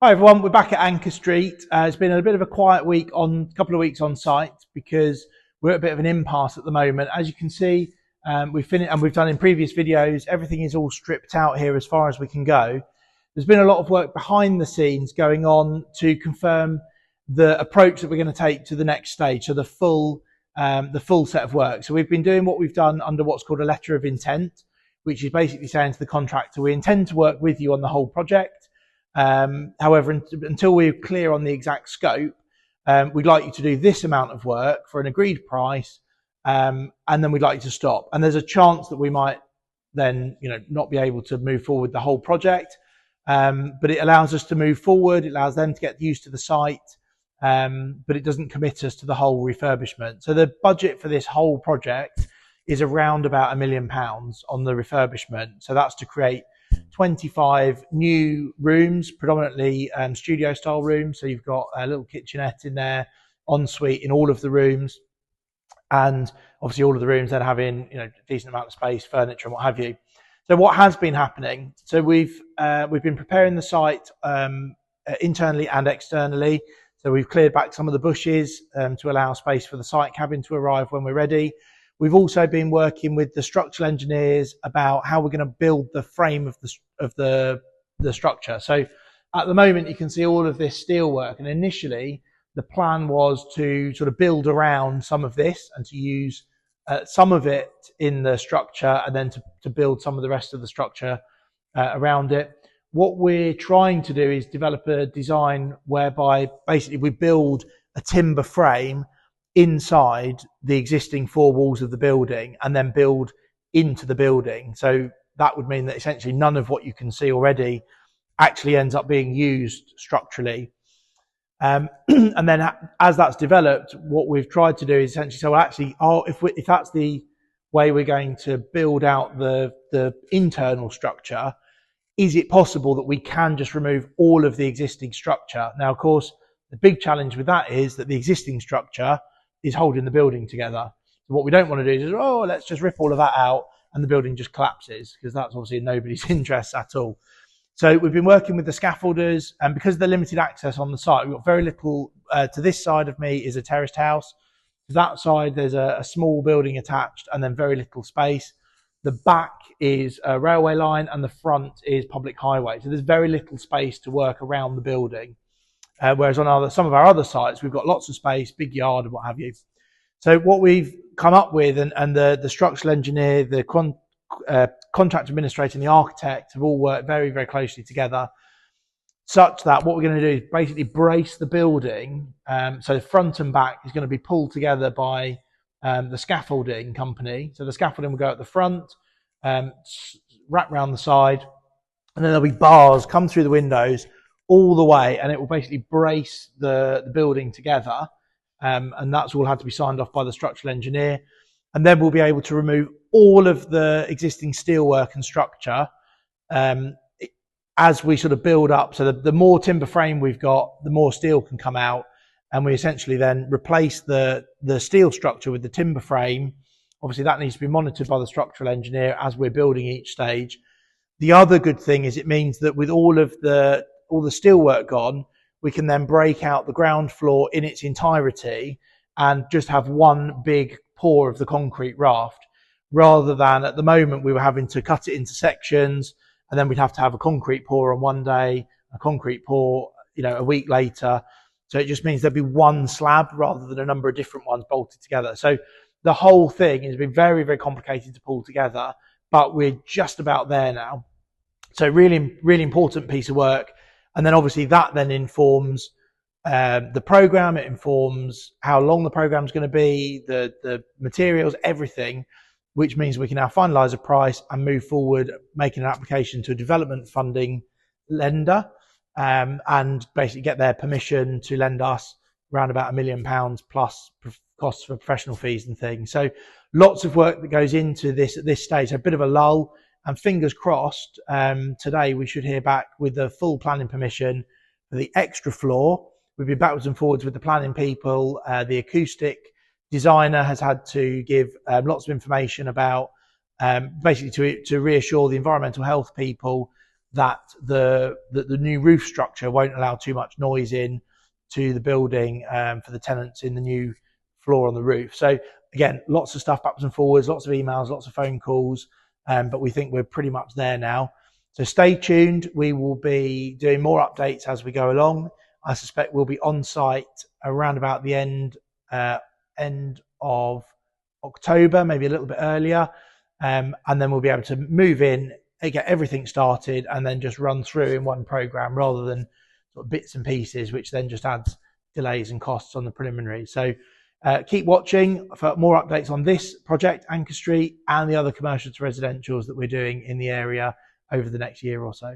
Hi everyone, we're back at Anker Street. It's been a bit of a quiet week couple of weeks on site because we're at a bit of an impasse at the moment. As you can see, we've finished and we've done in previous videos, everything is all stripped out here as far as we can go. There's been a lot of work behind the scenes going on to confirm the approach that we're going to take to the next stage, so the full set of work. So we've been doing what we've done under what's called a letter of intent, which is basically saying to the contractor, we intend to work with you on the whole project. However, until we're clear on the exact scope, we'd like you to do this amount of work for an agreed price, and then we'd like you to stop. And there's a chance that we might then, not be able to move forward the whole project, but it allows us to move forward. It allows them to get used to the site, but it doesn't commit us to the whole refurbishment. So the budget for this whole project is around about £1 million on the refurbishment. So that's to create 25 new rooms, predominantly studio style rooms. So you've got a little kitchenette in there, ensuite in all of the rooms, and obviously all of the rooms then having a decent amount of space, furniture and what have you. So what has been happening, so we've been preparing the site internally and externally. So we've cleared back some of the bushes to allow space for the site cabin to arrive when we're ready. We've also been working with the structural engineers about how we're going to build the frame of the structure. So at the moment, you can see all of this steel work. And initially, the plan was to sort of build around some of this and to use some of it in the structure and then to build some of the rest of the structure around it. What we're trying to do is develop a design whereby basically we build a timber frame inside the existing four walls of the building and then build into the building. So that would mean that essentially none of what you can see already actually ends up being used structurally. And then as that's developed, what we've tried to do is essentially, so actually, if that's the way we're going to build out the internal structure, is it possible that we can just remove all of the existing structure? Now, of course, the big challenge with that is that the existing structure is holding the building together. So what we don't want to do is, let's just rip all of that out and the building just collapses, because that's obviously in nobody's interest at all. So we've been working with the scaffolders, and because of the limited access on the site, we've got very little. To this side of me is a terraced house. To that side, there's a small building attached and then very little space. The back is a railway line and the front is public highway. So there's very little space to work around the building. Whereas on some of our other sites, we've got lots of space, big yard and what have you. So what we've come up with, and the structural engineer, the contract administrator and the architect have all worked very, very closely together, such that what we're going to do is basically brace the building. So front and back is going to be pulled together by the scaffolding company. So the scaffolding will go at the front, wrap around the side, and then there'll be bars come through the windows all the way, and it will basically brace the building together, and that's all had to be signed off by the structural engineer. And then we'll be able to remove all of the existing steelwork and structure as we sort of build up. So the more timber frame we've got, the more steel can come out, and we essentially then replace the steel structure with the timber frame. Obviously that needs to be monitored by the structural engineer as we're building each stage. The other good thing is it means that with all the steelwork gone, we can then break out the ground floor in its entirety and just have one big pour of the concrete raft, rather than at the moment we were having to cut it into sections, and then we'd have to have a concrete pour on one day, a concrete pour, a week later. So it just means there'd be one slab rather than a number of different ones bolted together. So the whole thing has been very, very complicated to pull together, but we're just about there now. So really, really important piece of work. And then obviously that then informs the program. It informs how long the program is going to be, the materials, everything, which means we can now finalize a price and move forward, making an application to a development funding lender, and basically get their permission to lend us around about £1 million plus costs for professional fees and things. So lots of work that goes into this at this stage. A bit of a lull. And fingers crossed, today we should hear back with the full planning permission for the extra floor. We've been backwards and forwards with the planning people. The acoustic designer has had to give lots of information about basically to reassure the environmental health people that the new roof structure won't allow too much noise in to the building for the tenants in the new floor on the roof. So again, lots of stuff backwards and forwards, lots of emails, lots of phone calls, but we think we're pretty much there now. So stay tuned. We will be doing more updates as we go along. I suspect we'll be on site around about the end of October, maybe a little bit earlier, and then we'll be able to move in, get everything started, and then just run through in one program rather than sort of bits and pieces, which then just adds delays and costs on the preliminary. So keep watching for more updates on this project, Anker Street, and the other commercial to residentials that we're doing in the area over the next year or so.